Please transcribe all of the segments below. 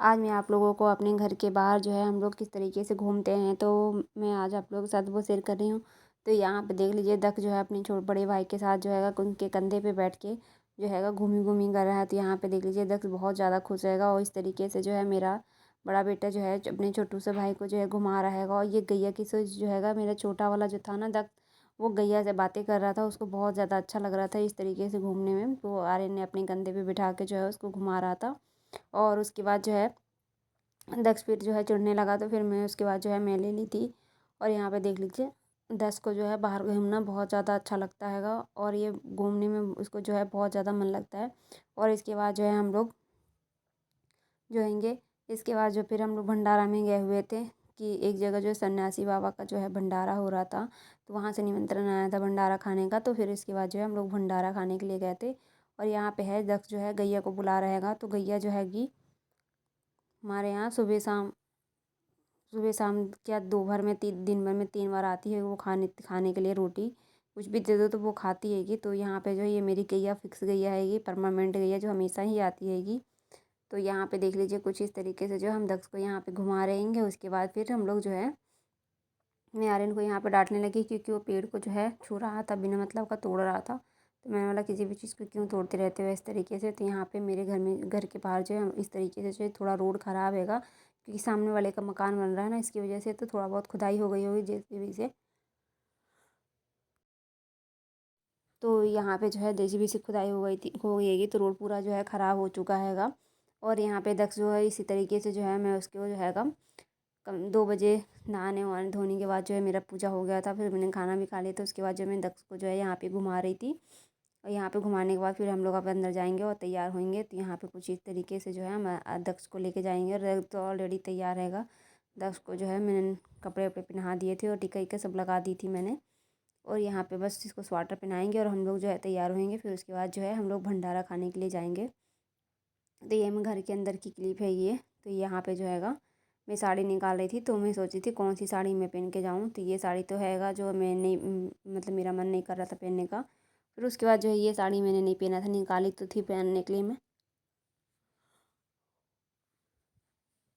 आज मैं आप लोगों को अपने घर के बाहर जो है हम लोग किस तरीके से घूमते हैं तो मैं आज आप लोगों के साथ वो शेयर कर रही हूँ। तो यहाँ पे देख लीजिए दक्ष जो है अपने बड़े भाई के साथ जो है उनके कंधे पे बैठ के जो है घूमी घूमी कर रहा है। तो यहाँ पे देख लीजिए दक्ष बहुत ज़्यादा खुश रहेगा और इस तरीके से जो है मेरा बड़ा बेटा जो है अपने छोटू से भाई को जो है घुमा रहा है। और ये गैया की सोच जो है मेरा छोटा वाला जो था ना दक्ष, वो गैया से बातें कर रहा था, उसको बहुत ज़्यादा अच्छा लग रहा था इस तरीके से घूमने में। तो आर्यन ने अपने कंधे पे बिठा के जो है उसको घुमा रहा था। और उसके बाद जो है दक्ष फिर जो है चिढ़ने लगा, तो फिर मैं उसके बाद जो है मैं ले ली थी। और यहाँ पे देख लीजिए दक्ष को जो है बाहर घूमना बहुत ज़्यादा अच्छा लगता हैगा और ये घूमने में उसको जो है बहुत ज़्यादा मन लगता है। और इसके बाद जो है हम लोग जो हैंगे इसके बाद जो फिर हम लोग भंडारा में गए हुए थे कि एक जगह जो है सन्यासी बाबा का जो है भंडारा हो रहा था, तो वहाँ से निमंत्रण आया था भंडारा खाने का। तो फिर इसके बाद जो है हम लोग भंडारा खाने के लिए गए थे। और यहाँ पे है दक्ष जो है गैया को बुला रहेगा, तो गैया जो हैगी हमारे यहाँ सुबह शाम क्या दोपहर में दिन भर में 3 बार आती है वो खाने खाने के लिए रोटी। कुछ भी दे दो तो वो खाती हैगी। तो यहाँ पे जो ये मेरी गैया फिक्स गैया हैगी, परमानेंट गैया जो हमेशा ही आती हैगी। तो यहाँ पे देख लीजिए कुछ इस तरीके से जो हम दक्ष को यहाँ पे घुमा रहेंगे। उसके बाद फिर हम लोग जो है मैं आर्यन को यहाँ पे डांटने लगी क्योंकि वो पेड़ को जो है छू रहा था, बिना मतलब का तोड़ रहा था। तो मैंने बोला किसी भी चीज़ को क्यों तोड़ते रहते हो इस तरीके से। तो यहाँ पे मेरे घर के बाहर जो है इस तरीके से जो है थोड़ा रोड ख़राब हैगा, क्योंकि सामने वाले का मकान बन रहा है ना, इसकी वजह से तो थोड़ा बहुत खुदाई हो गई होगी जेसीबी से। तो यहाँ पे जो है जेसीबी से खुदाई हो गई हैगी, तो रोड पूरा जो है ख़राब हो चुका हैगा। और यहाँ पे दक्ष जो है इसी तरीके से जो है मैं उसको जो हैगा 2 बजे नहाने वहाने धोने के बाद जो है मेरा पूजा हो गया था। फिर मैंने खाना भी खा लिया था। उसके बाद जो मैं दक्ष को जो है यहाँ पे घुमा रही थी। और यहाँ पे घुमाने के बाद फिर हम लोग अब अंदर जाएंगे और तैयार होंगे। तो यहाँ पे कुछ इस तरीके से जो है हम दक्ष को लेके जाएंगे। और दक्ष तो ऑलरेडी तैयार रहेगा। दक्ष को जो है मैंने कपड़े वपड़े पहना दिए थे और टीका वीका सब लगा दी थी मैंने। और यहाँ पे बस इसको स्वेटर पहनाएंगे और हम लोग जो है तैयार होंगे। फिर उसके बाद जो है हम लोग भंडारा खाने के लिए जाएंगे। तो ये मैं घर के अंदर की क्लिप है ये। तो यहाँ पे जो हैगा मैं साड़ी निकाल रही थी, तो मैं सोची थी कौन सी साड़ी मैं पहन के जाऊँ। तो ये साड़ी तो हैगा जो मैं नहीं मतलब मेरा मन नहीं कर रहा था पहनने का। फिर उसके बाद जो है ये साड़ी मैंने नहीं पहना था, निकाली तो थी पहनने के लिए मैं,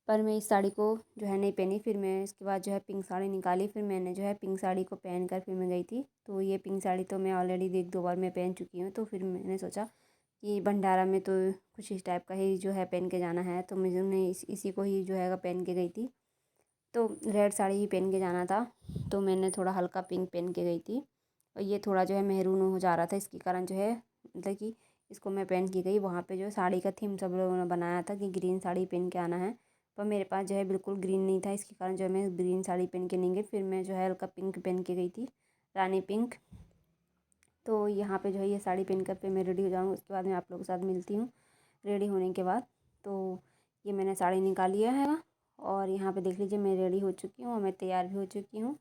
पर मैं इस साड़ी को जो है नहीं पहनी। फिर मैं इसके बाद जो है पिंक साड़ी निकाली, फिर मैंने जो है पिंक साड़ी को पहन कर फिर मैं गई थी। तो ये पिंक साड़ी तो मैं ऑलरेडी 1-2 बार मैं पहन चुकी हूँ। तो फिर मैंने सोचा कि भंडारा में तो कुछ इस टाइप का ही जो है पहन के जाना है, तो मुझे ने इसी को ही जो है पहन के गई थी। तो रेड साड़ी ही पहन के जाना था, तो मैंने थोड़ा हल्का पिंक पहन के गई थी। और ये थोड़ा जो है मेहरून हो जा रहा था, इसके कारण जो है मतलब कि इसको मैं पहन के गई। वहाँ पे जो है साड़ी का थीम सब लोगों ने बनाया था कि ग्रीन साड़ी पहन के आना है, पर मेरे पास जो है बिल्कुल ग्रीन नहीं था, इसके कारण जो है मैं ग्रीन साड़ी पहन के नहीं गई। फिर मैं जो है हल्का पिंक पहन के गई थी, रानी पिंक। तो यहाँ पे जो है ये साड़ी पहन कर फिर मैं रेडी हो जाऊँगी। उसके बाद मैं आप लोगों के साथ मिलती हूँ रेडी होने के बाद। तो ये मैंने साड़ी निकाल लिया है और यहाँ पे देख लीजिए मैं रेडी हो चुकी हूँ और मैं तैयार भी हो चुकी हूँ।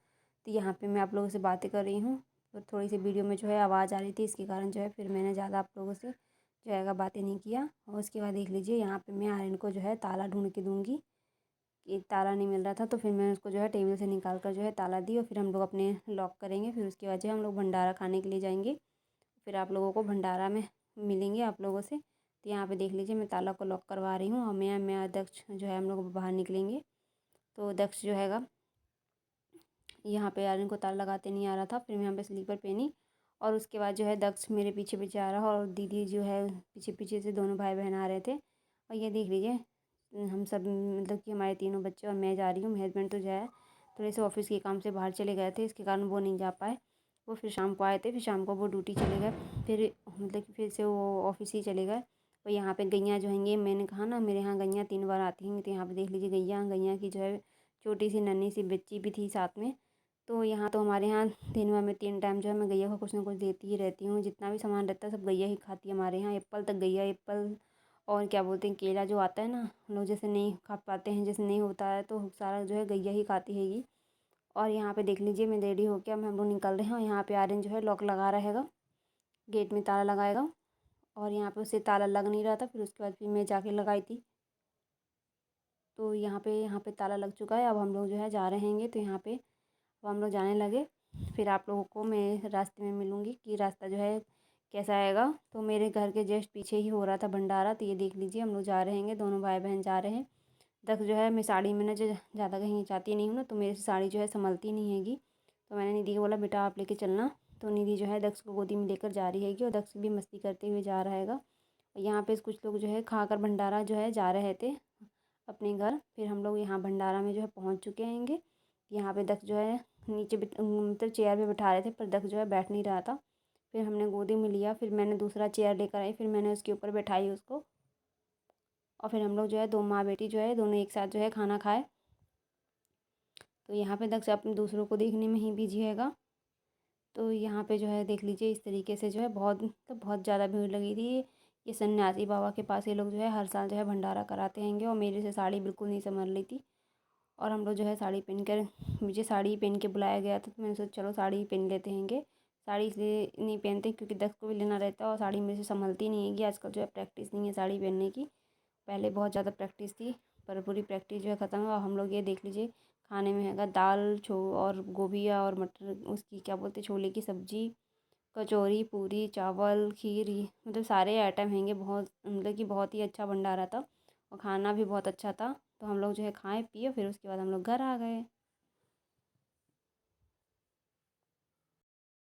तो यहाँ पे मैं आप लोगों से बातें कर रही हूँ, तो थोड़ी सी वीडियो में जो है आवाज़ आ रही थी, इसके कारण जो है फिर मैंने ज़्यादा आप लोगों से जो है बातें नहीं किया। और उसके बाद देख लीजिए यहाँ पे मैं आर्यन को जो है ताला ढूंढ के दूँगी। एक ताला नहीं मिल रहा था, तो फिर मैंने उसको जो है टेबल से निकाल कर जो है ताला दी। और फिर हम लोग अपने लॉक करेंगे। फिर उसके बाद जो है हम लोग भंडारा खाने के लिए जाएंगे। फिर आप लोगों को भंडारा में मिलेंगे आप लोगों से। तो यहाँ पे देख लीजिए मैं ताला को लॉक करवा रही हूँ और मैं दक्ष जो है हम लोग बाहर निकलेंगे। तो दक्ष जो हैगा यहाँ पे आर्यन को ताला लगाते नहीं आ रहा था, फिर मैं यहाँ पे स्लीपर पहनी। और उसके बाद जो है दक्ष मेरे पीछे पीछे आ रहा और दीदी जो है पीछे पीछे से, दोनों भाई बहन आ रहे थे। और ये देख लीजिए हम सब मतलब कि हमारे तीनों बच्चे और मैं जा रही हूँ। मेरे हस्बैंड तो जो है थोड़े से ऑफिस के काम से बाहर चले गए थे, इसके कारण वो नहीं जा पाए। वो फिर शाम को आए थे, फिर शाम को वो ड्यूटी चले गए। फिर मतलब कि फिर से वो ऑफिस ही चले गए। और यहाँ पे गैया जो हैंगी, मैंने कहा ना मेरे यहाँ गैया 3 बार आती हैं। तो यहाँ पे देख लीजिए गैया गैया की जो है छोटी सी नन्ही सी बच्ची भी थी साथ में। तो यहाँ तो हमारे यहाँ दिन भर में 3 टाइम जो है मैं गैया को कुछ ना कुछ देती ही रहती हूँ। जितना भी सामान रहता है सब गैया ही खाती है हमारे यहाँ। एप्पल तक गैया, एप्पल और क्या बोलते हैं केला जो आता है ना, हम लोग जैसे नहीं खा पाते हैं, जैसे नहीं होता है तो सारा जो है गैया ही खाती हैगी। और यहाँ पे देख लीजिए मैं रेडी होकर अब हम लोग निकल रहे हैं। और यहाँ पे आर्यन जो है लॉक लगा रहेगा, गेट में ताला लगाएगा। और यहाँ पे उससे ताला लग नहीं रहा था, फिर उसके बाद फिर मैं जाके लगाई थी। तो यहाँ पे ताला लग चुका है। अब हम लोग जो है जा रहे हैं। तो यहाँ पे अब हम लोग जाने लगे। फिर आप लोगों को मैं रास्ते में मिलूँगी कि रास्ता जो है कैसा आएगा। तो मेरे घर के जस्ट पीछे ही हो रहा था भंडारा। तो ये देख लीजिए हम लोग जा रहे हैं, दोनों भाई बहन जा रहे हैं। दक्ष जो है मैं साड़ी में ना जो ज़्यादा कहीं जाती नहीं हूँ ना, तो मेरे से साड़ी जो है संभलती नहीं हैगी। तो मैंने निधि को बोला बेटा आप लेके चलना। तो निधि जो है दक्ष को गोदी में लेकर जा रही हैगी और दक्ष भी मस्ती करते हुए जा रहा हैगा। यहाँ पे कुछ लोग जो है खाकर भंडारा जो है जा रहे थे अपने घर। फिर हम लोग यहाँ भंडारा में जो है पहुँच चुके हैंगे। यहाँ पे दक्ष जो है नीचे मतलब चेयर पे बिठा रहे थे, पर दक्ष जो है बैठ नहीं रहा था। फिर हमने गोदी में लिया, फिर मैंने दूसरा चेयर लेकर आई, फिर मैंने उसके ऊपर बैठाई उसको। और फिर हम लोग जो है दो माँ बेटी जो है दोनों एक साथ जो है खाना खाए। तो यहाँ पे दक्ष अपने दूसरों को देखने में ही बिजी हैगा। तो यहाँ पे जो है देख लीजिए इस तरीके से जो है बहुत मतलब बहुत ज़्यादा भीड़ लगी थी। ये सन्यासी बाबा के पास ये लोग जो है हर साल जो है भंडारा कराते हैंगे। और मेरे से साड़ी बिल्कुल नहीं संभल रही थी, और हम लोग जो है साड़ी पहन कर, मुझे साड़ी पहन के बुलाया गया था, तो मैंने सोचा चलो साड़ी पहन लेते हैंगे। साड़ी इसलिए नहीं पहनते क्योंकि दक्ष को भी लेना रहता है और साड़ी मेरे से संभलती नहीं है कि आजकल जो है प्रैक्टिस नहीं है साड़ी पहनने की। पहले बहुत ज़्यादा प्रैक्टिस थी, पर पूरी प्रैक्टिस जो है ख़त्म है। और हम लोग ये देख लीजिए खाने में हैगा दाल और गोभिया और मटर, उसकी क्या बोलते छोले की सब्ज़ी, कचौरी, पूरी, चावल, खीर, ये मतलब सारे आइटम हैंगे। बहुत मतलब कि बहुत ही अच्छा भंडारा था और खाना भी बहुत अच्छा था। तो हम लोग जो है खाए पिए, फिर उसके बाद हम लोग घर आ गए।